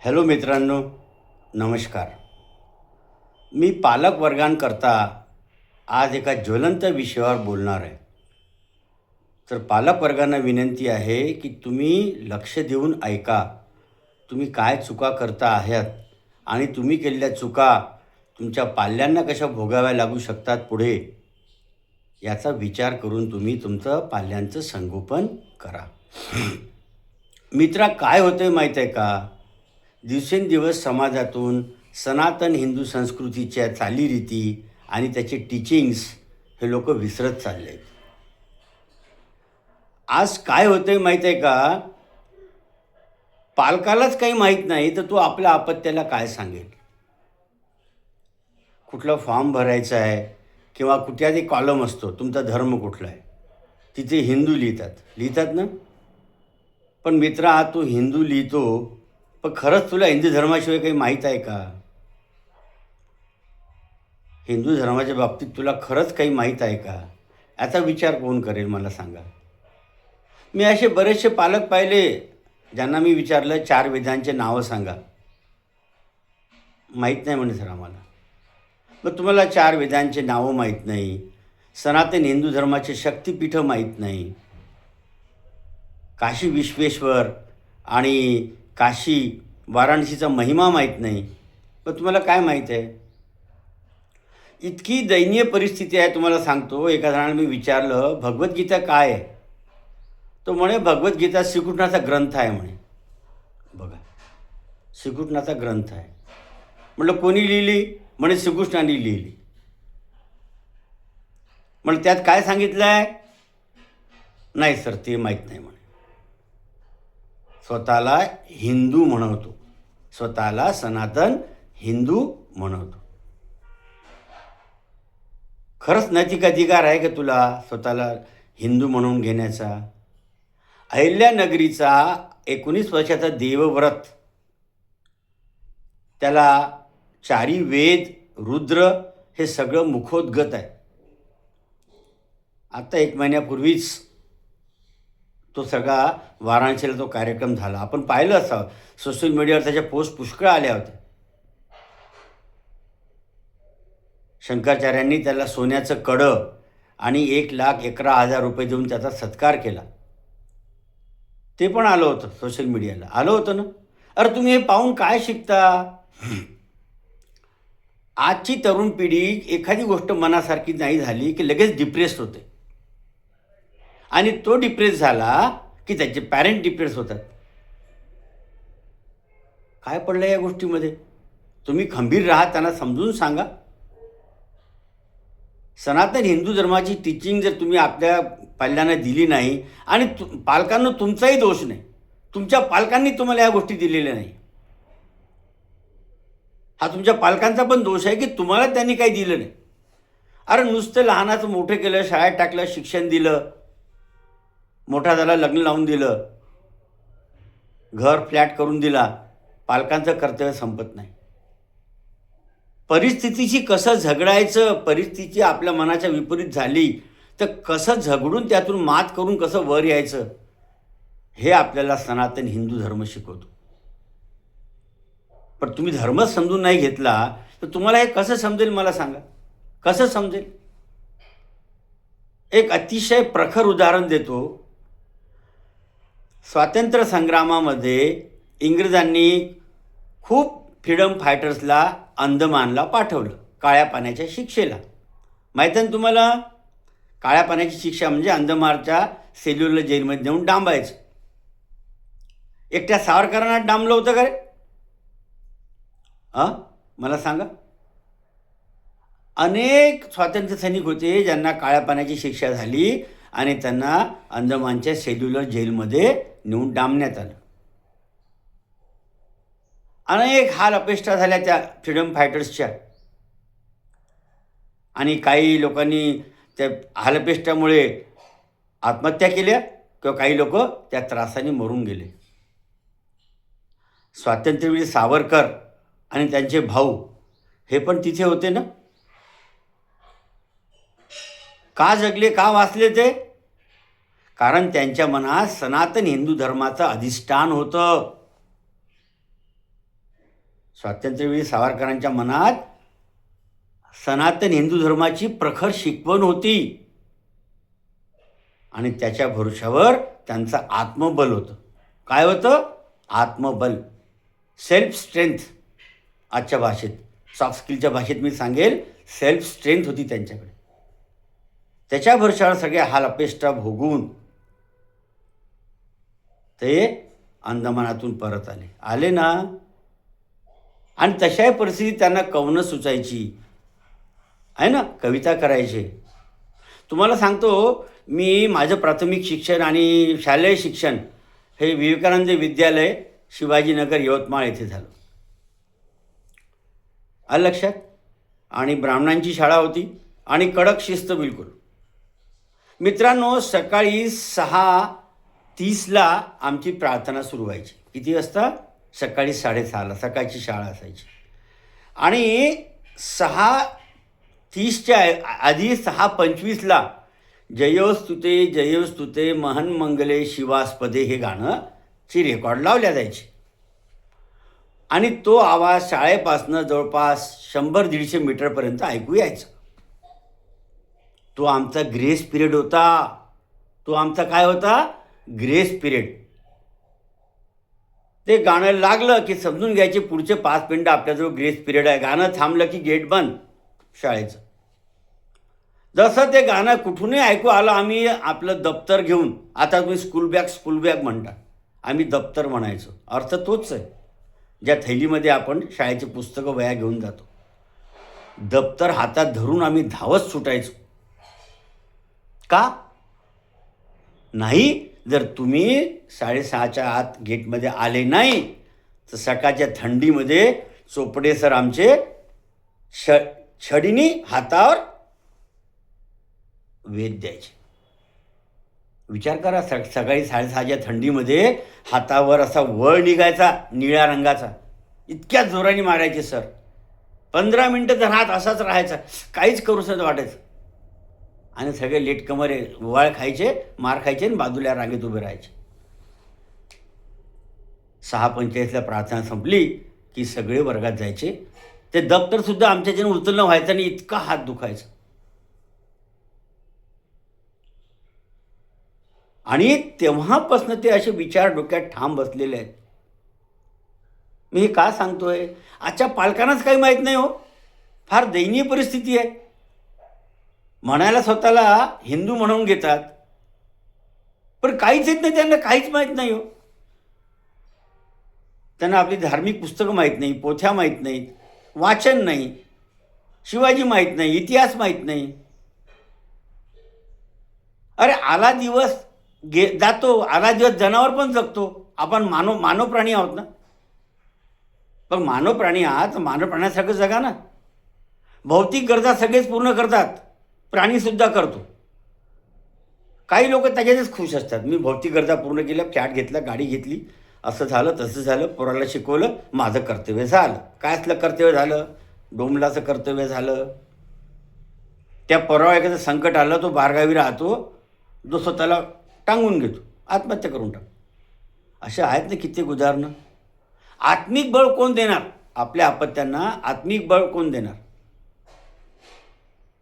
Hello मित्रांनो, नमस्कार. मी पालक वर्गांकरता आज एका ज्वलंत विषयावर बोलणार आहे. तर पालक वर्गांना विनंती आहे की तुम्ही लक्ष देऊन ऐका. तुम्ही काय चुका करता आहात आणि तुम्ही केलेल्या चुका तुमच्या पाल्यांना कशा भोगाव्या लागू शकतात पुढे, याचा विचार करून तुम्ही तुमचं पाल्यांचं संगोपन करा. मित्रा, काय होतं आहे माहीत आहे का? दिवसेंदिवस समाजातून सनातन हिंदू संस्कृतीच्या चालीरीती आणि त्याचे टीचिंग्स हे लोक विसरत चालले आहेत. आज काय होतं आहे माहीत आहे का? पालकालाच काही माहीत नाही तर तो आपल्या अपत्याला काय सांगेल? कुठला फॉर्म भरायचा आहे किंवा कुठल्याही कॉलम असतो, तुमचा धर्म कुठला आहे, तिथे हिंदू लिहितात ना. पण मित्रा, तू हिंदू लिहितो, पण खरंच तुला हिंदू धर्माशिवाय काही माहीत आहे का? हिंदू धर्माच्या बाबतीत तुला खरंच काही माहीत आहे का? याचा विचार कोण करेल मला सांगा. मी असे बरेचसे पालक पाहिले ज्यांना मी विचारलं 4 वेदांचे नावं सांगा. माहीत नाही म्हणे सर आम्हाला. मग तुम्हाला 4 वेदांचे नावं माहीत नाही, सनातन हिंदू धर्माचे शक्तिपीठं माहीत नाही, काशी विश्वेश्वर आणि काशी वाराणसीचा महिमा माहीत नाही, पण तुम्हाला काय माहीत आहे? इतकी दयनीय परिस्थिती आहे. तुम्हाला सांगतो, एका जणाने मी विचारलं भगवद्गीता काय आहे? तो म्हणे भगवद्गीता श्रीकृष्णाचा ग्रंथ आहे म्हणे. बघा, श्रीकृष्णाचा ग्रंथ आहे. म्हटलं कोणी लिहिली? म्हणे श्रीकृष्णाने लिहिली. म्हणे त्यात काय सांगितलं आहे? नाही सर, ते माहीत नाही म्हणे. स्वतःला हिंदू म्हणवतो, स्वतःला सनातन हिंदू म्हणवतो. खरंच नैतिक अधिकार आहे का तुला स्वतःला हिंदू म्हणून घेण्याचा? अहिल्यानगरीचा 19 वर्षाचा देवव्रत, त्याला 4 वेद, रुद्र हे सगळं मुखोद्गत आहे. आता 1 महिन्यापूर्वीच तो सगळा वाराणसीला तो कार्यक्रम झाला. आपण पाहिलं असावं, सोशल मीडियावर त्याच्या पोस्ट पुष्कळ आल्या होत्या. शंकराचार्यांनी त्याला सोन्याचं कडं आणि 1,11,000 रुपये देऊन त्याचा सत्कार केला. ते पण आलं होतं, सोशल मीडियाला आलं होतं ना. अरे तुम्ही हे पाहून काय शिकता? आजची तरुण पिढी एखादी गोष्ट मनासारखी नाही झाली की लगेच डिप्रेस होते, आणि तो डिप्रेस झाला की त्याचे पॅरेंट डिप्रेस होतात. काय पडलं या गोष्टीमध्ये? तुम्ही खंबीर राहा, त्यांना समजून सांगा. सनातन हिंदू धर्माची टीचिंग जर तुम्ही आपल्या पाल्यांना दिली नाही, आणि पालकांना तुमचाही दोष नाही, तुमच्या पालकांनी तुम्हाला या गोष्टी दिलेल्या नाही, हा तुमच्या पालकांचा पण दोष आहे की तुम्हाला त्यांनी काही दिलं नाही. अरे नुसतं लहानाचं मोठं केलं, शाळेत टाकलं, शिक्षण दिलं, मोठा झाला, लग्न लावून दिलं, घर फ्लॅट करून दिला, पालकांचं कर्तव्य संपत नाही. परिस्थितीशी कसं झगडायचं, परिस्थिती आपल्या मनाच्या विपरीत झाली तर कसं झगडून त्यातून मात करून कसं वर यायचं, हे आपल्याला सनातन हिंदू धर्म शिकवतो. पण तुम्ही धर्मच समजून नाही घेतला तर तुम्हाला हे कसं समजेल मला सांगा? कसं समजेल? एक अतिशय प्रखर उदाहरण देतो. स्वातंत्र्य संग्रामामध्ये इंग्रजांनी खूप फ्रीडम फायटर्सला अंदमानला पाठवलं काळ्या पाण्याच्या शिक्षेला. माहीत आहे ना तुम्हाला? काळ्या पाण्याची शिक्षा म्हणजे अंदमानच्या सेल्युलर जेलमध्ये नेऊन डांबायचं. एकट्या सावरकरांना डांबलं होतं का रे? मला सांगा. अनेक स्वातंत्र्य सैनिक होते ज्यांना काळ्या पाण्याची शिक्षा झाली आणि त्यांना अंदमानच्या सेल्युलर जेलमध्ये नेऊन डांबण्यात आलं. अनेक हाल अपेष्टा झाल्या त्या फ्रीडम फायटर्सच्या, आणि काही लोकांनी त्या हालअपेष्टामुळे आत्महत्या केल्या किंवा काही लोक त्या त्रासाने मरून गेले. स्वातंत्र्यवीर सावरकर आणि त्यांचे भाऊ हे पण तिथे होते ना. का जगले, का वाचले ते? कारण त्यांच्या मनात सनातन हिंदू धर्माचं अधिष्ठान होतं. स्वातंत्र्यवीर सावरकरांच्या मनात सनातन हिंदू धर्माची प्रखर शिकवण होती आणि त्याच्या भरोशावर त्यांचं आत्मबल होतं. काय होतं? आत्मबल, सेल्फ स्ट्रेंथ. आजच्या भाषेत, सॉफ्ट स्किलच्या भाषेत मी सांगेल, सेल्फ स्ट्रेंथ होती त्यांच्याकडे. त्याच्या भरोशावर सगळ्या हाल अपेष्टा भोगून ते अंदमानातून परत आले ना. आणि तशाही परिस्थितीत त्यांना कवनं सुचायची आहे ना, कविता करायचे. तुम्हाला सांगतो, मी माझं प्राथमिक शिक्षण आणि शालेय शिक्षण हे विवेकानंद विद्यालय शिवाजीनगर यवतमाळ येथे झालं. आलं लक्षात? आणि ब्राह्मणांची शाळा होती आणि कडक शिस्त बिलकुल. मित्रांनो, सकाळी 6:30ला आमची प्रार्थना सुरू व्हायची. किती वाजता? सकाळी 6:30ला सकाळची शाळा असायची. आणि 6:30च्या आधी 6:25ला जयोस्तुते जयोस्तुते महन्मंगले शिवास्पदे हे गाणं ची रेकॉर्ड लावल्या जायची. आणि तो आवाज शाळेपासनं जवळपास 100-150 मीटरपर्यंत ऐकू यायचा. तो आमचा ग्रेस पिरियड होता. तो आमचा काय होता? Grace period. ते गाणं लागलं की समजून घ्यायचे पुढचे 5 मिनिटं आपल्याजवळ ग्रेस पिरियड आहे. गाणं थांबलं की गेट बंद शाळेचं. जसं ते गाणं कुठूनही ऐकू आलं, आम्ही आपलं दप्तर घेऊन, आता तुम्ही स्कूल बॅग म्हणता, आम्ही दप्तर म्हणायचो. अर्थ तोच आहे, ज्या थैलीमध्ये आपण शाळेची पुस्तकं वह्या घेऊन जातो. दप्तर हातात धरून आम्ही धावत सुटायचो. का? नाही, जर तुम्ही 6:30च्या आत गेटमध्ये आले नाही तर सकाळच्या थंडीमध्ये चोपडे सर आमचे छडीने हातावर वेध द्यायचे. विचार करा, सकाळी 6:30च्या थंडीमध्ये हातावर असा वळ निघायचा निळ्या रंगाचा. इतक्या जोराने मारायचे सर. 15 मिनटं तर हात असाच राहायचा, काहीच करूसं वाटायचं. आणि सगळे लेटकमरे वाळ खायचे, मार खायचे आणि बाजूला रांगेत उभे राहायचे. 6:45ला प्रार्थना संपली की सगळे वर्गात जायचे. ते दप्तरसुद्धा आमच्याच्याने उचलणं व्हायचं आणि इतका हात दुखायचा. आणि तेव्हापासून ते असे विचार डोक्यात ठाम बसलेले आहेत. मी हे का सांगतोय? आजच्या पालकांनाच काही माहीत नाही हो. फार दयनीय परिस्थिती आहे. म्हणायला स्वतःला हिंदू म्हणून घेतात, पण काहीच येत नाही त्यांना, काहीच माहीत नाही हो. त्यांना आपली धार्मिक पुस्तकं माहीत नाही, पोथ्या माहीत नाहीत, वाचन नाही, शिवाजी माहीत नाही, इतिहास माहीत नाही. अरे आला दिवस जातो, आला दिवस जनावर पण जगतो. आपण मानव प्राणी आहोत ना. पण मानव प्राणी आहात, मानव प्राण्यासारखं जगा ना. भौतिक गरजा सगळेच पूर्ण करतात, प्राणीसुद्धा करतो. काही लोक त्याच्यातच खुश असतात. मी भौतिक गरजा पूर्ण केल्या, फ्लॅट घेतला, गाडी घेतली, असं झालं तसं झालं, पोराला शिकवलं, माझं कर्तव्य झालं. काय असलं कर्तव्य झालं? डोंबलाचं कर्तव्य झालं. त्या पोरावर एखादं संकट आलं, तो बारगावी राहतो, जो स्वतःला टांगून घेतो, आत्महत्या करून टाक. असे आहेत ना कित्येक उदाहरणं. आत्मिक बळ कोण देणार? आपल्या आपत्त्यांना आत्मिक बळ कोण देणार?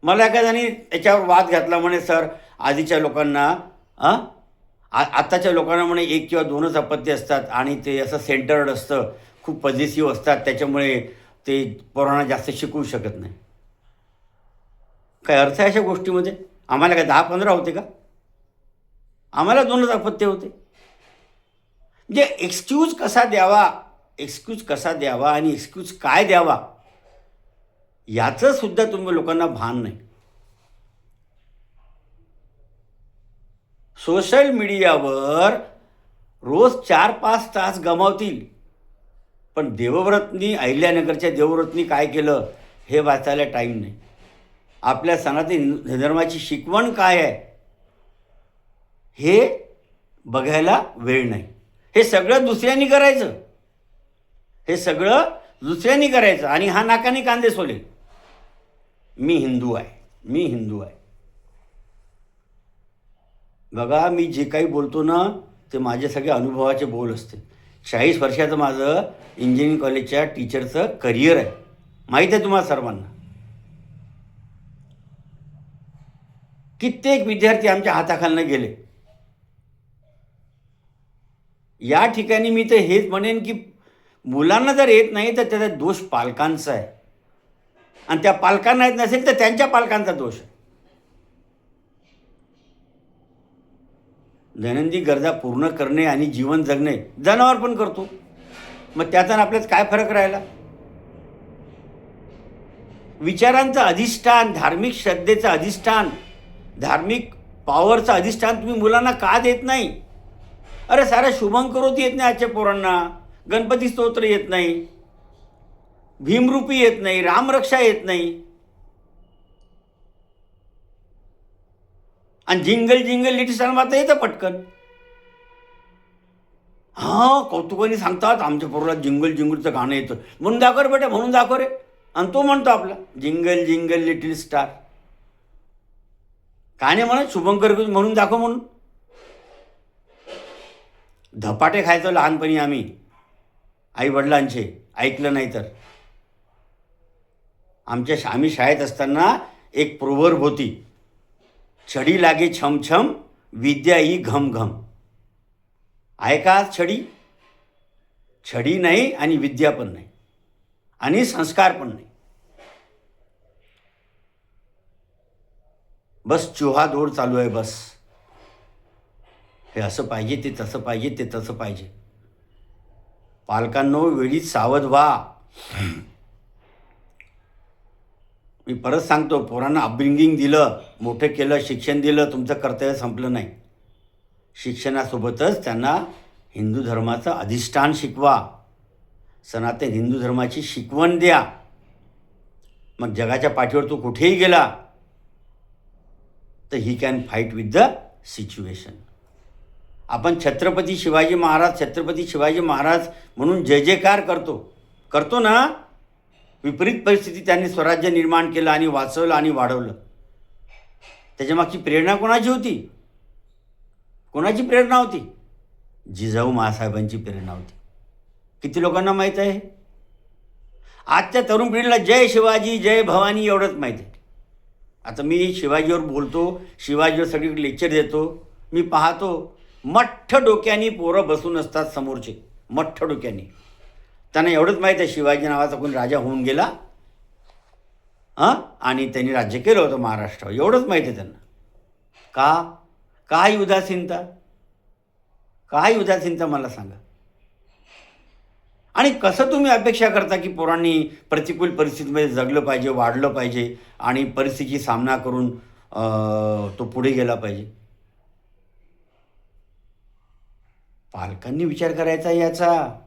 मला एखाद्याने त्याच्यावर वाद घातला, म्हणे सर आधीच्या लोकांना आत्ताच्या लोकांना म्हणे 1 किंवा 2च अपत्य असतात आणि ते असं सेंटर्ड असतं, खूप पॉझिटिव्ह असतात, त्याच्यामुळे ते पोरांना जास्त शिकवू शकत नाही. काय अर्थ आहे अशा गोष्टीमध्ये? आम्हाला काय 10-15 होते का? आम्हाला 2च अपत्य होते. म्हणजे एक्सक्यूज कसा द्यावा आणि एक्सक्यूज काय द्यावा याचं सुद्धा तुम्ही लोकांना भान नाही. सोशल मीडियावर रोज 4-5 तास गमावतील, पण देवव्रतनी, अहिल्यानगरच्या देवव्रतनी काय केलं हे वाचायला टाईम नाही. आपल्या सनातन धर्माची शिकवण काय आहे हे बघायला वेळ नाही. हे सगळं दुसऱ्यांनी करायचं आणि हा नाकाने कांदे सोलेल, मी हिंदू आहे. बघा, मी जे काही बोलतो ना ते माझे सगळे अनुभवाचे बोल असते. 40 वर्षाचं माझं इंजिनिअरिंग कॉलेजच्या टीचरचं करिअर आहे. माहीत आहे तुम्हाला सर्वांना. कित्येक विद्यार्थी आमच्या हाताखालनं गेले. या ठिकाणी मी तर हेच म्हणेन की मुलांना जर येत नाही तर त्याचा दोष पालकांचा आहे, आणि त्या पालकांना येत नसेल तर त्यांच्या पालकांचा दोष आहे. दैनंदिन गरजा पूर्ण करणे आणि जीवन जगणे जनावर पण करतो, मग त्याचा आपल्यात काय फरक राहिला? विचारांचं अधिष्ठान, धार्मिक श्रद्धेचं अधिष्ठान, धार्मिक पॉवरचं अधिष्ठान तुम्ही मुलांना का देत नाही? अरे सारा शुभंकरोती येत नाही आजच्या पोरांना, गणपती स्तोत्र येत नाही, भीमरूपी येत नाही, रामरक्षा येत नाही, आणि जिंगल जिंगल लिटिल स्टार मात्र येतं पटकन. हां, कौतुकाने सांगतात आमच्या पोराला जिंगल जिंगलचं गाणं येतं, म्हणून दाखव रे बेटा, म्हणून दाखव रे. आणि तो म्हणतो आपला जिंगल जिंगल लिटिल स्टार. काय नाही म्हणत शुभंकर म्हणून दाखव म्हणून. धपाटे खायचो लहानपणी आम्ही आईवडिलांचे, ऐकलं नाही तर. आम्ही शाळेत असताना एक प्रोवर्ब होती, छडी लागे छमछम विद्या ही घम घम. आहे का छडी? छडी नाही आणि विद्या पण नाही आणि संस्कार पण नाही. बस चुहा दौड चालू आहे. बस हे असं पाहिजे, ते तसं पाहिजे, ते तसं पाहिजे. पालकांनो वेळीच सावध व्हा. मी परत सांगतो, पोरांना अपब्रिंगिंग दिलं, मोठं केलं, शिक्षण दिलं, तुमचं कर्तव्य संपलं नाही. शिक्षणासोबतच त्यांना हिंदू धर्माचं अधिष्ठान शिकवा, सनातन हिंदू धर्माची शिकवण द्या. मग जगाच्या पाठीवर तो कुठेही गेला तर he can fight with the situation. आपण छत्रपती शिवाजी महाराज म्हणून जय जयकार करतो ना. विपरीत परिस्थिती त्यांनी स्वराज्य निर्माण केलं आणि वाचवलं आणि वाढवलं. त्याच्यामागची प्रेरणा कोणाची होती? कोणाची प्रेरणा होती? जिजाऊ महासाहेबांची प्रेरणा होती. किती लोकांना माहीत आहे? आजच्या तरुण पिढीला जय शिवाजी जय भवानी एवढंच माहीत आहे. आता मी शिवाजीवर बोलतो, शिवाजीवर सगळीकडे लेक्चर देतो. मी पाहतो मठ्ठ डोक्यानी पोरं बसून असतात समोरचे, मठ्ठ डोक्यानी. त्यांना एवढंच माहीत आहे शिवाजी नावाचा कोणी राजा होऊन गेला आणि त्यांनी राज्य केलं होतं महाराष्ट्रावर, एवढंच माहीत आहे त्यांना. काय उदासीनता, काय उदासीनता मला सांगा. आणि कसं तुम्ही अपेक्षा करता की पोरांनी प्रतिकूल परिस्थितीमध्ये जगलं पाहिजे, वाढलं पाहिजे आणि परिस्थितीची सामना करून तो पुढे गेला पाहिजे? पालकांनी विचार करायचा याचा.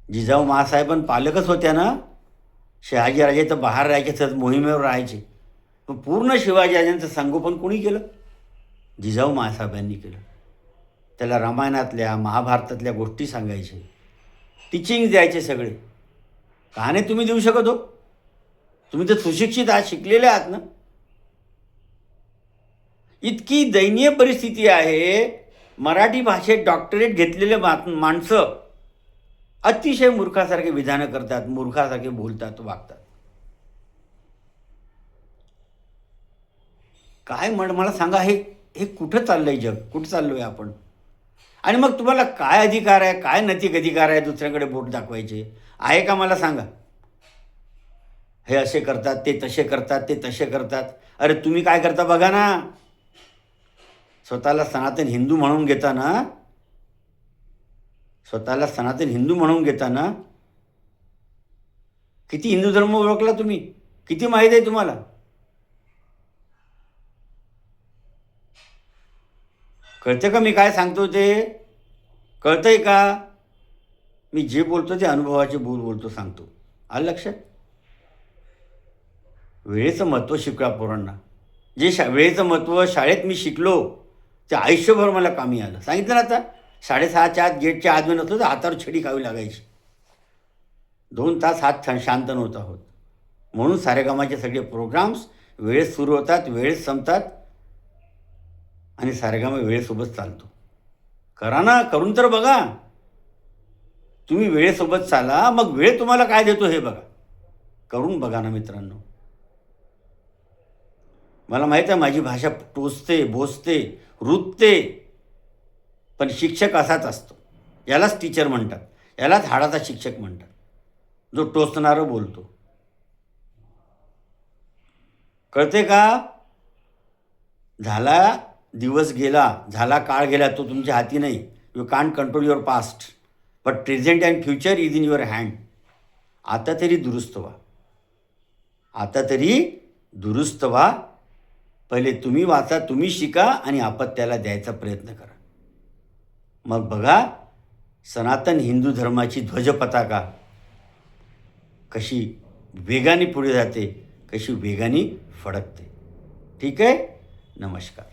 जिजाऊ महासाहेबन पालकच होत्या ना. शहाजीराजे तर बाहेर राहायचे, सतत मोहिमेवर राहायचे. पण पूर्ण शिवाजीराजांचं संगोपन कोणी केलं? जिजाऊ महासाहेबांनी केलं. त्याला रामायणातल्या महाभारतातल्या गोष्टी सांगायचे, टीचिंग द्यायचे सगळे. का नाही तुम्ही देऊ शकत हो? तुम्ही तर सुशिक्षित आहात, शिकलेले आहात ना. इतकी दयनीय परिस्थिती आहे. मराठी भाषेत डॉक्टरेट घेतलेले माणसं अतिशय मूर्खासारखे विधानं करतात, मूर्खासारखे बोलतात, वागतात. काय मला सांगा, हे कुठं चाललंय जग? कुठं चाललोय आपण? आणि मग तुम्हाला काय अधिकार आहे, काय नैतिक अधिकार आहे दुसऱ्याकडे बोट दाखवायचे? आहे का मला सांगा? हे असे करतात, ते तसे करतात, ते तसे करतात. अरे तुम्ही काय करता बघा ना. स्वतःला सनातन हिंदू म्हणून घेताना किती हिंदू धर्म ओळखला तुम्ही? किती माहीत आहे तुम्हाला? कळतं का मी काय सांगतो ते? कळतंय का? मी जे बोलतो ते अनुभवाचे बोलतो, सांगतो. आलं लक्षात? वेळेचं महत्त्व शिकवा पोरांना. जे वेळेचं महत्त्व शाळेत मी शिकलो ते आयुष्यभर मला कामी आलं. सांगितलं ना आता, 6:30च्या आत गेटच्या आत नसतो तर हातावर छडी खावी लागायची. 2 तास हात शांत नव्हता होत. म्हणून सारेगामाचे सगळे प्रोग्राम्स वेळेत सुरू होतात, वेळेत संपतात आणि सारेगामा वेळेसोबत चालतो. करा ना, करून तर बघा. तुम्ही वेळेसोबत चाला, मग वेळ तुम्हाला काय देतो हे बघा. करून बघा ना मित्रांनो. मला माहीत आहे माझी भाषा टोचते, बोचते, रुतते, पण शिक्षक असाच असतो. यालाच टीचर म्हणतात. यालाच हाडाचा शिक्षक म्हणतात. जो टोचणारं बोलतो. कळते का? झाला दिवस गेला, झाला काळ गेला, तो तुमच्या हाती नाही. You can't control your past, but present and future is in your hand. आता तरी दुरुस्त व्हा. आता तरी दुरुस्त व्हा. पहिले तुम्ही वाचा, तुम्ही शिका आणि अपत्याला द्यायचा प्रयत्न करा. मग बघा सनातन हिंदू धर्माची ध्वजपताका कशी वेगाने पुढे जाते, कशी वेगाने फडकते. ठीक आहे. नमस्कार.